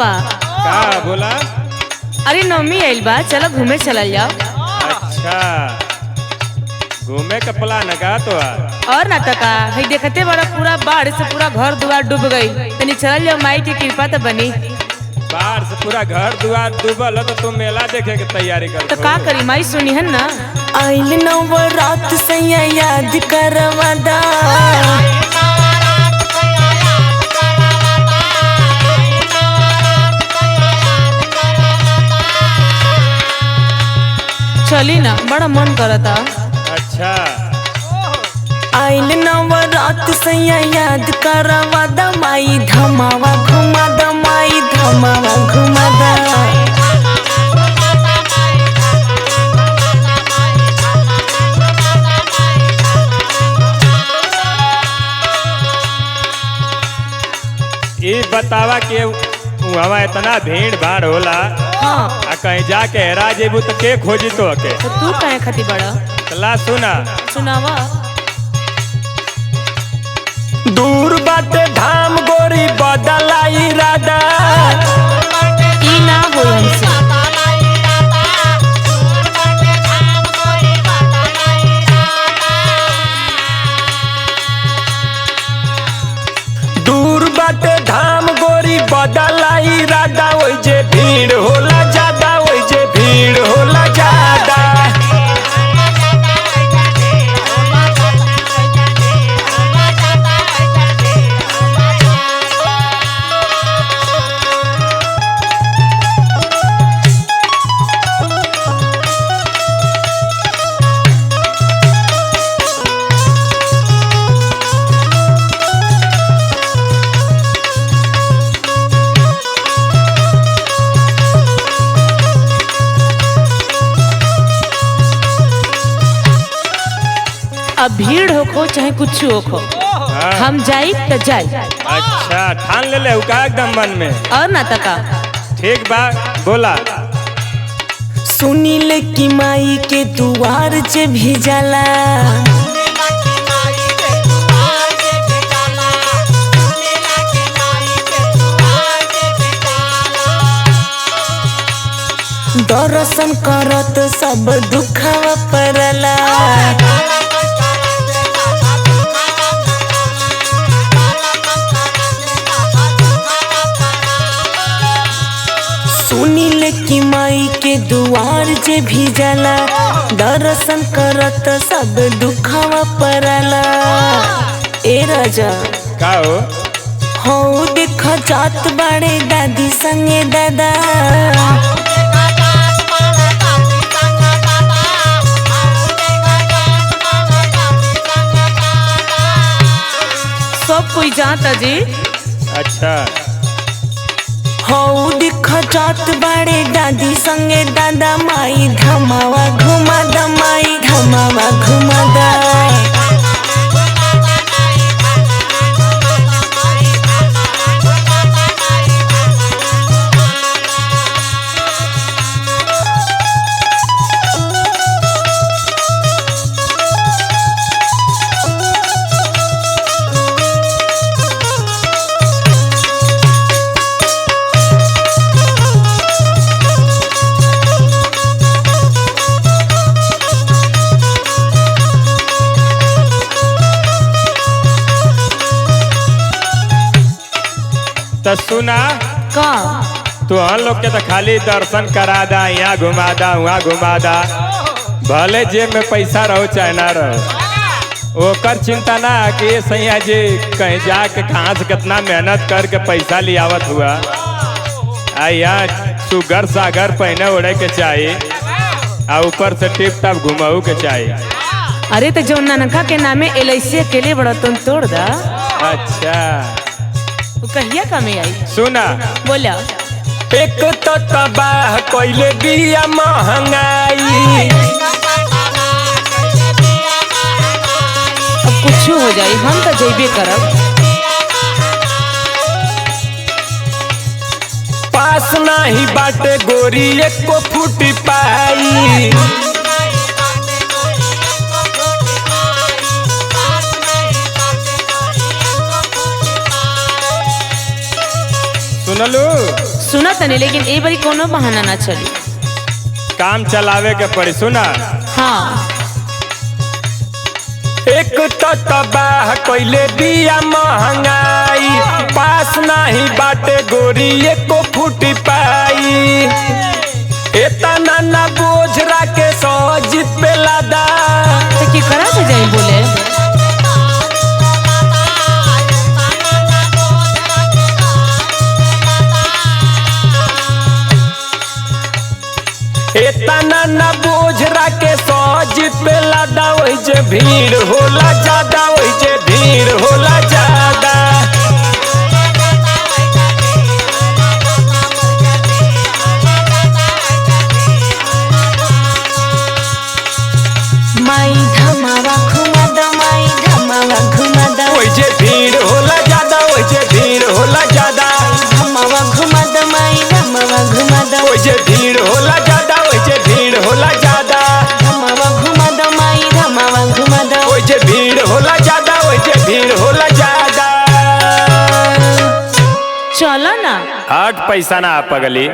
का बोला? अरे नवमी आइल बा, चलो घूमे चलल जाओ। अच्छा घूमे का प्लान है का तो? और ना तो का है, देखते बड़ा पूरा बाढ़ से पूरा घर दुआर डूब गई, तनी चल जाओ, माई की कृपा तो बनी। बाढ़ से पूरा घर दुआर डूबल है तो तुम मेला देखे के तैयारी कर तो का करी माई सुनी है ना। आइल नवरात सैया याद करवादा, चली ना, बड़ा मन करता। अच्छा आइल नवरात सैया याद करवादा, माई धमावा घुमादा, माई धमावा घुमादा। ये बतावा के वहाँ इतना भीड़ भाड़ होला, हाँ आ कहीं जाके हेरा जेबू तो के खोजी तो के? तो तू काहे खाती बड़ा? चला सुना, सुनावा। दूर बाटे धाम गोरी बदला इरादा, ई ना हो हमसे। दूर बाटे धाम गोरी बदला इरादा, ओइ जे भीड़ होला ज्यादा, ओइ जे भीड़ होला ज्यादा। अब भीड़ होखो चाहे कुछ होखो, हाँ। हम जाई तो जाई। अच्छा ठान ले ले का एकदम मन में? और ना तो का। ठीक बा बोला। सुनील की माई के दुआर जे भी जाला, दर्शन करत सब दुखवा परला। सुनील की माई के दुआर जे भी जाला, दर्शन करत सब दुखवा परला। ए राजा का हो देख जात बाड़े दादी संगे दादा, सब कोई जाता जी। अच्छा हो देख जात बाड़े दादी संगे दादा, माई धमावा घुमादा, माई धमावा घुमादा। तो सुना का तो हम लोग के तो खाली दर्शन करा दा, यहाँ घुमा दा वहाँ घुमा दा, भले जेब में पैसा रहो चाहे ना रहो, ओकर चिंता ना कि ये सैया जी कहीं जाके कहाँ से कितना मेहनत करके पैसा लियावत हुआ। आ यहाँ सुगर सागर पहने ओढ़े के चाहिए, आ ऊपर से टिप टाप घुमाऊ के चाहिए। अरे तो जो ननका के नामे LIC अकेले बड़ा तुम तोड़ दा। अच्छा वो कहिया कमी आई? सुना बोला। एक तो तबाह कोइले बिया महंगाई, अब कुछ हो जाई हम तो जेबे करब। पास नाही बाटे गोरी एको फूटी पाई, सुनलू तनी, लेकिन ए बारी कोनो बहाना ना चली। काम चलावे के पड़ी। सुना, हाँ एक तो तबाह कइले बिया महंगाई, पास नहीं बाटे गोरी एको फूटी पाई। एतना ना बोझ राके सोजित पे लादा, तो की करा से जाई बोले। एतना ना बोझ राके सोजित पे लादा, वही जे भीड़ होला ज्यादा, वही जे भीड़ होला ज्यादा। माई धमावा घुमा द, माई धमावा घुमा द, वही जे भीड़ होला ज्यादा, वही जे भीड़ होला ज्यादा। धमावा घुमा द, माई धमावा घुमा द, वही जे भीड़ होला ज्यादा, वही जे भीड़ होला ज्यादा। धमावा घुमा द, माई धमावा घुमा द। वही जे भीड़ होला ज्यादा, वही जे भीड़ होला ज्यादा। चलो ना। हट पैसा ना पगली।